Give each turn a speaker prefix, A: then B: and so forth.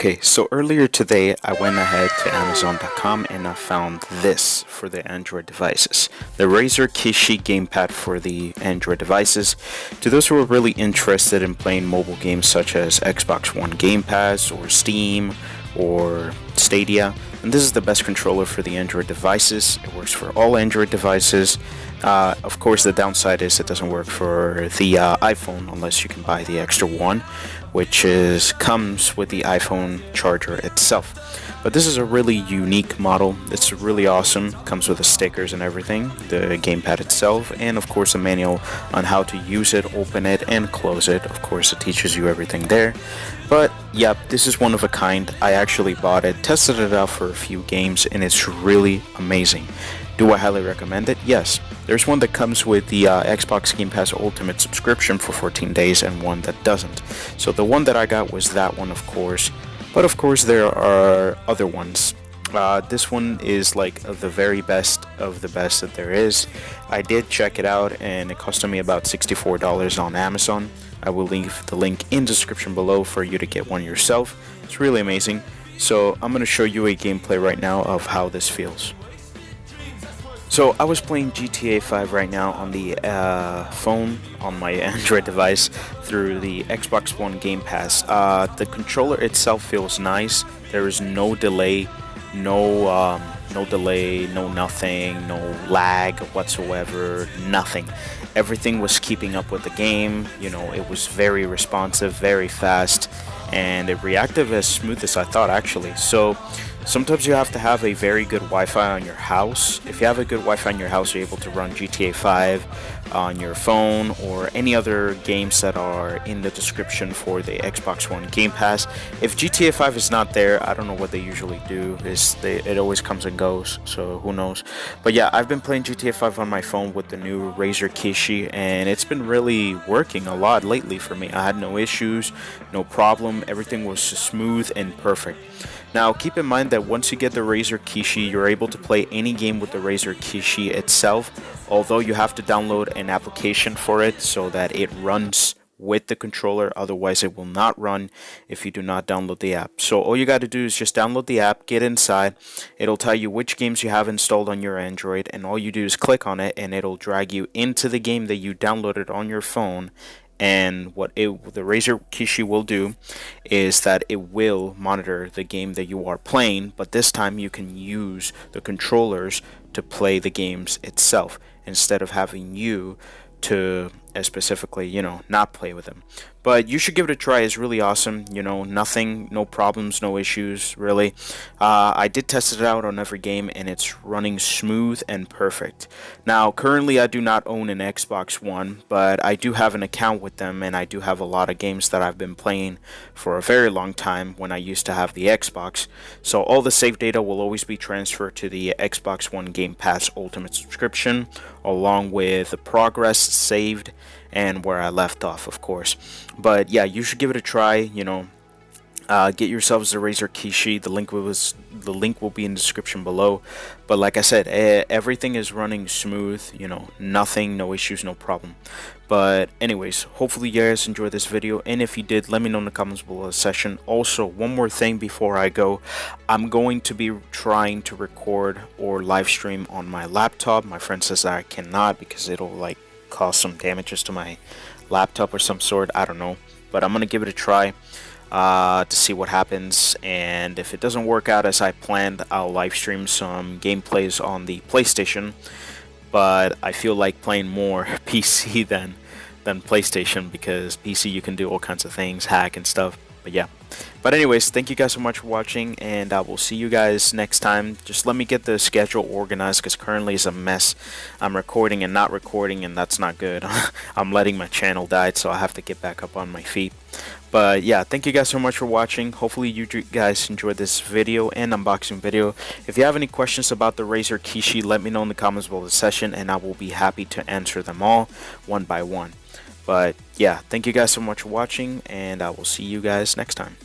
A: Okay, so earlier today I went ahead to Amazon.com and I found this for the Android devices. The Razer Kishi gamepad for the Android devices. To those who are really interested in playing mobile games such as Xbox One Game Pass or Steam or Stadia, and this is the best controller for the Android devices. It works for all Android devices. Of course, the downside is it doesn't work for the iPhone unless you can buy the extra one, which comes with the iPhone charger itself. But this is a really unique model. It's really awesome. Comes with the stickers and everything, the gamepad itself, and of course a manual on how to use it, open it, and close it. Of course, it teaches you everything there. But yep, this is one of a kind. I actually bought it, tested it out for a few games, and it's really amazing. Do I highly recommend it? Yes. There's one that comes with the Xbox Game Pass Ultimate subscription for 14 days and one that doesn't. So the one that I got was that one, of course. But of course there are other ones. This one is like the very best of the best that there is. I did check it out and it costed me about $64 on Amazon. I will leave the link in the description below for you to get one yourself. It's really amazing. So I'm going to show you a gameplay right now of how this feels. So I was playing GTA 5 right now on the phone on my Android device through the Xbox One Game Pass. The controller itself feels nice. There is no delay, no nothing, no lag whatsoever, nothing. Everything was keeping up with the game. You know, it was very responsive, very fast, and it reacted as smooth as I thought actually. So sometimes you have to have a very good Wi-Fi on your house. If you have a good Wi-Fi on your house, you're able to run GTA 5 on your phone or any other games that are in the description for the Xbox One Game Pass. If GTA 5 is not there, I don't know what they usually do. It always comes and goes, so who knows. But yeah, I've been playing GTA 5 on my phone with the new Razer Kishi, and it's been really working a lot lately for me. I had no issues, no problem. Everything was smooth and perfect. Now keep in mind that once you get the Razer Kishi, you're able to play any game with the Razer Kishi itself, although you have to download an application for it so that it runs with the controller. Otherwise it will not run if you do not download the app. So all you got to do is just download the app, get inside, it'll tell you which games you have installed on your Android, and all you do is click on it and it'll drag you into the game that you downloaded on your phone. And what the Razer Kishi will do is that it will monitor the game that you are playing, but this time you can use the controllers to play the games itself instead of having you to specifically, you know, not play with them. But you should give it a try. It's really awesome. You know, nothing, no problems, no issues, really. I did test it out on every game, and it's running smooth and perfect. Now, currently, I do not own an Xbox One, but I do have an account with them, and I do have a lot of games that I've been playing for a very long time when I used to have the Xbox. So all the save data will always be transferred to the Xbox One Game Pass Ultimate subscription, along with the progress saved and where I left off, of course. But yeah, you should give it a try. You know, get yourselves the Razer Kishi. The link will be in the description below. But like I said, everything is running smooth. You know, nothing, no issues, no problem. But anyways, hopefully you guys enjoyed this video, and if you did, let me know in the comments below the session. Also, one more thing before I go, I'm going to be trying to record or live stream on my laptop. My friend says that I cannot because it'll like cause some damages to my laptop or some sort. I don't know, but I'm gonna give it a try to see what happens, and if it doesn't work out as I planned, I'll live stream some gameplays on the PlayStation. But I feel like playing more PC than PlayStation, because PC you can do all kinds of things, hack and stuff. But yeah, but anyways, thank you guys so much for watching, and I will see you guys next time. Just let me get the schedule organized, because currently it's a mess. I'm recording and not recording, and that's not good. I'm letting my channel die, so I have to get back up on my feet. But yeah, thank you guys so much for watching. Hopefully you guys enjoyed this video and unboxing video. If you have any questions about the Razer Kishi, let me know in the comments below the session, and I will be happy to answer them all one by one. But yeah, thank you guys so much for watching, and I will see you guys next time.